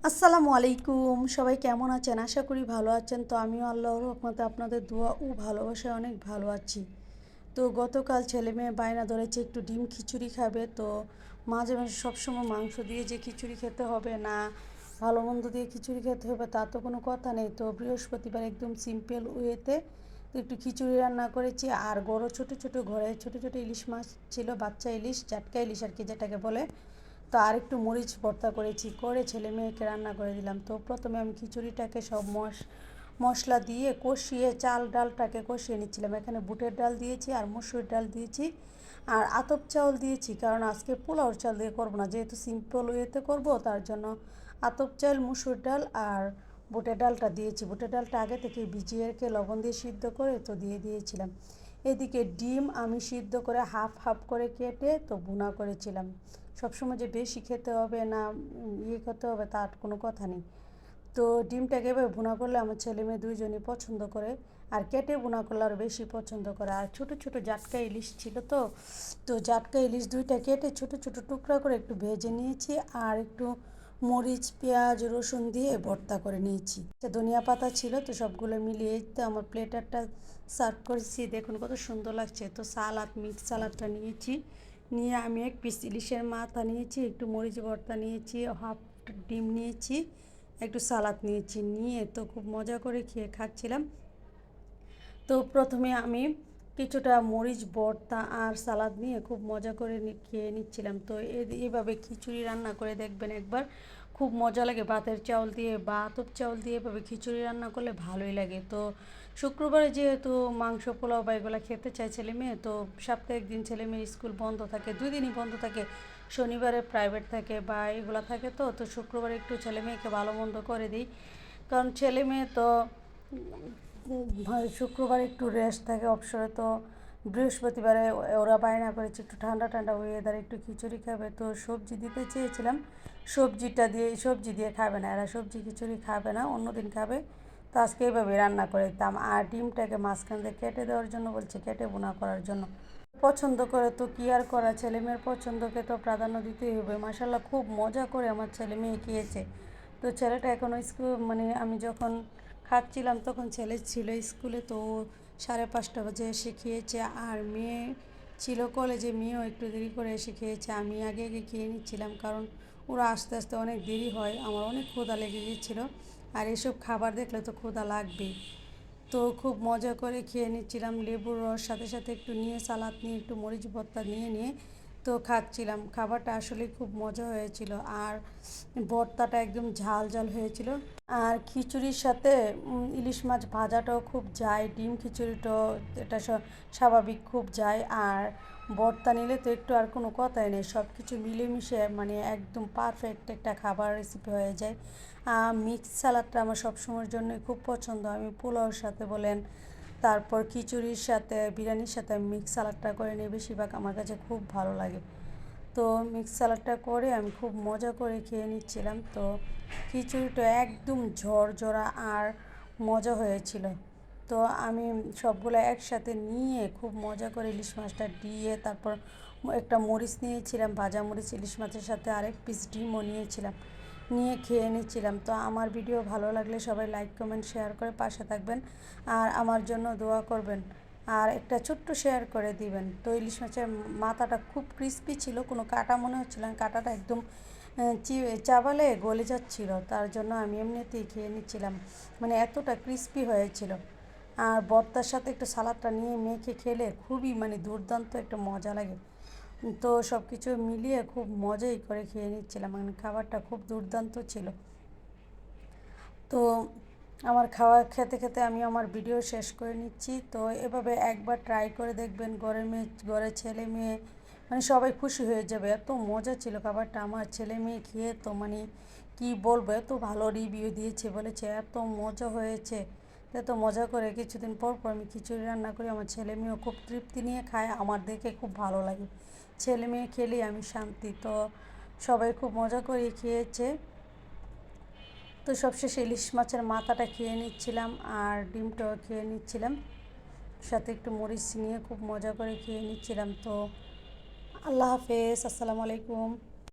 আসসালামু আলাইকুম, সবাই কেমন আছেন? আশা করি ভালো আছেন। তো আমিও আল্লাহর রহমতে আপনাদের দোয়া ও ভালোবাসায় অনেক ভালো আছি। তো গতকাল ছেলে মেয়ে বায়না ধরেছে একটু ডিম খিচুড়ি খাবে। তো মাঝে মাঝে সবসময় মাংস দিয়ে যে খিচুড়ি খেতে হবে না, ভালো মন্দ দিয়ে খিচুড়ি খেতে হবে তা তো কোনো কথা নেই। তো বৃহস্পতিবার একদম সিম্পল ওয়েতে তো একটু খিচুড়ি রান্না করেছি। আর ঘরে ছোটো ছোটো ইলিশ মাছ ছিল, বাচ্চা ইলিশ, জাটকা ইলিশ আর কি যেটাকে বলে। তো আর একটু মরিচ ভর্তা করে ছেলে মেয়েকে রান্না করে দিলাম। তো প্রথমে আমি খিচুড়িটাকে সব মশলা দিয়ে কষিয়ে চাল ডালটাকে কষিয়ে নিচ্ছিলাম। এখানে বুটের ডাল দিয়েছি আর মসুর ডাল দিয়েছি আর আতপ চাউল দিয়েছি, কারণ আজকে পোলাওর চাল দিয়ে করবো না, যেহেতু সিম্পল ওয়েতে করবো তার জন্য আতপ চাল, মসুর ডাল আর বুটের ডালটা দিয়েছি। বুটের ডালটা আগে থেকে ভিজিয়ে রেখে লবণ দিয়ে সিদ্ধ করে তো দিয়ে দিয়েছিলাম। এদিকে ডিম আমি সিদ্ধ করে হাফ হাফ করে কেটে তো ভুনা করেছিলাম। সবসময় যে বেশি খেতে হবে না খেতে হবে তার কোনো কথা নেই। তো ডিমটাকে এভাবে ভুনা করলে আমার ছেলে মেয়ে দুইজনই পছন্দ করে, আর কেটে ভুনা করলে আরও বেশি পছন্দ করে। আর ছোটো ছোটো জাটকা ইলিশ ছিল, তো তো জাটকা ইলিশ দুইটা কেটে ছোটো ছোটো টুকরা করে একটু ভেজে নিয়েছি আর একটু মরিচ পেঁয়াজ রসুন দিয়ে ভর্তা করে নিয়েছি। ধনিয়া পাতা ছিল, তো সবগুলো মিলিয়ে তো আমার প্লেটারটা সার্ভ করেছি। দেখুন কত সুন্দর লাগছে। তো সালাদ, মিক্স সালাদটা নিয়েছি, নিয়ে আমি এক পিস ইলিশের মাথা নিয়েছি, একটু মরিচ ভর্তা নিয়েছি, হাফ ডিম নিয়েছি, একটু সালাদ নিয়েছি, নিয়ে তো খুব মজা করে খাচ্ছিলাম। তো প্রথমে আমি কিছুটা মরিচ ভর্তা আর সালাদ নিয়ে খুব মজা করে খেয়ে নিচ্ছিলাম। তো এইভাবে খিচুড়ি রান্না করে দেখবেন একবার, খুব মজা লাগে। ভাতের চাউল দিয়ে বা আতপ চাউল দিয়ে এভাবে খিচুড়ি রান্না করলে ভালোই লাগে। তো শুক্রবারে যেহেতু মাংস পোলাও বা এগুলো খেতে চায় ছেলে মেয়ে, তো সপ্তাহে একদিন ছেলে মেয়ের স্কুল বন্ধ থাকে, 2 দিনই বন্ধ থাকে, শনিবারে প্রাইভেট থাকে বা এগুলো থাকে। তো তো শুক্রবারে একটু ছেলে মেয়েকে ভালো মন্দ করে দিই, কারণ ছেলে মেয়ে তো শুক্রবার একটু রেস্ট থাকে অবসরে। তো বৃহস্পতিবারে ওরা বায়না করেছে একটু ঠান্ডা ঠান্ডা ওয়েদার একটু খিচুড়ি খাবে। তো সবজি দিতে চেয়েছিলাম, সবজি দিয়ে খাবে না, এরা সবজি খিচুড়ি খাবে না, অন্য দিন খাবে। তো আজকে এইভাবে রান্না করে দিতাম। আর ডিমটাকে মাঝখান দিয়ে কেটে দেওয়ার জন্য বলছে, কেটে বোনা করার জন্য। পছন্দ করে তো কী আর করা, ছেলে মেয়ের পছন্দকে তো প্রাধান্য দিতেই হবে। মাসাল্লাহ খুব মজা করে আমার ছেলে মেয়ে খেয়েছে। তো ছেলেটা এখনও স্কুল, মানে আমি যখন খাচ্ছিলাম তখন ছেলে ছিল স্কুলে, তো 5:30 বাজে এসে খেয়েছে। আর মেয়ে ছিল কলেজে, মেয়েও একটু দেরি করে এসে খেয়েছে। আমি আগে আগে খেয়ে নিচ্ছিলাম, কারণ ওরা আস্তে আস্তে অনেক দেরি হয়, আমার অনেক ক্ষুধা লেগে গিয়েছিলো। আর এসব খাবার দেখলে তো ক্ষুধা লাগবেই। তো খুব মজা করে খেয়ে নিচ্ছিলাম, লেবুর রস সাথে সাথে একটু নিয়ে, সালাদ নিয়ে, একটু মরিচ ভর্তা নিয়ে তো খাচ্ছিলাম। খাবারটা আসলে খুব মজা হয়েছিল। আর ভর্তাটা একদম ঝাল ঝাল হয়েছিল। আর খিচুড়ির সাথে ইলিশ মাছ ভাজাটাও খুব যায়, ডিম খিচুড়িটাও এটা স্বাভাবিক খুব যায়। আর ভর্তা নিলে তো একটু আর কোনো কথাই নেই, সব কিছু মিলেমিশে মানে একদম পারফেক্ট একটা খাবার রেসিপি হয়ে যায়। মিক্স সালাদটা আমার সবসময়ের জন্য খুব পছন্দ। আমি পোলাওর সাথে বলেন, তারপর খিচুড়ির সাথে, বিরিয়ানির সাথে আমি মিক্স সালাদটা করে নিই বেশিরভাগ, আমার কাছে খুব ভালো লাগে। তো মিক্স সালাদটা করে আমি খুব মজা করে খেয়ে নিচ্ছিলাম। তো খিচুড়িটা একদম ঝরঝরা আর মজা হয়েছিল। তো আমি সবগুলো একসাথে নিয়ে খুব মজা করে ইলিশ মাছটা দিয়ে, তারপর একটা মরিচ নিয়েছিলাম, ভাজা মরিচ ইলিশ মাছের সাথে, আরেক পিস ডিমও নিয়েছিলাম, নিয়ে খেয়ে নিচ্ছিলাম। তো আমার ভিডিও ভালো লাগলে সবাই লাইক কমেন্ট শেয়ার করে পাশে থাকবেন, আর আমার জন্য দোয়া করবেন, আর একটা ছোট্ট শেয়ার করে দিবেন। তো ইলিশ মাছের মাথাটা খুব ক্রিস্পি ছিল, কোনো কাটা মনে হচ্ছিল না, কাটাটা একদম চাবালে গলে যাচ্ছিল, তার জন্য আমি এমনিতেই খেয়ে নিচ্ছিলাম, মানে এতটা ক্রিস্পি হয়েছিল। আর ভর্তার সাথে একটু সালাদটা নিয়ে মেখে খেলে খুবই মানে দুর্দান্ত একটা মজা লাগে। তো সব কিছু মিলিয়ে খুব মজাই করে খেয়ে নিচ্ছিলাম, মানে খাবারটা খুব দুর্দান্ত ছিল। তো আমার খাওয়া খেতে খেতে আমি আমার ভিডিও শেষ করে নিচ্ছি। তো এভাবে একবার ট্রাই করে দেখবেন, ঘরের ছেলে মেয়ে মানে সবাই খুশি হয়ে যাবে, এত মজা ছিল খাবারটা। আমার ছেলে মেয়ে খেয়ে তো মানে কি বলবো, এত ভালো রিভিউ দিয়েছে, বলেছে এত মজা হয়েছে। এত মজা করে কিছুদিন পর পর আমি খিচুড়ি রান্না করি, আমার ছেলে মেয়েও খুব তৃপ্তি নিয়ে খায়, আমার দেখে খুব ভালো লাগে, ছেলে মেয়ে খেলেই আমি শান্তি। তো সবাই খুব মজা করে খেয়েছে। তো সবশেষে ইলিশ মাছের মাথাটা খেয়ে নিচ্ছিলাম আর ডিমটাও খেয়ে নিচ্ছিলাম, সাথে একটু মরিচ নিয়ে খুব মজা করে খেয়ে নিচ্ছিলাম। তো আল্লাহ হাফেজ, আসসালামু আলাইকুম।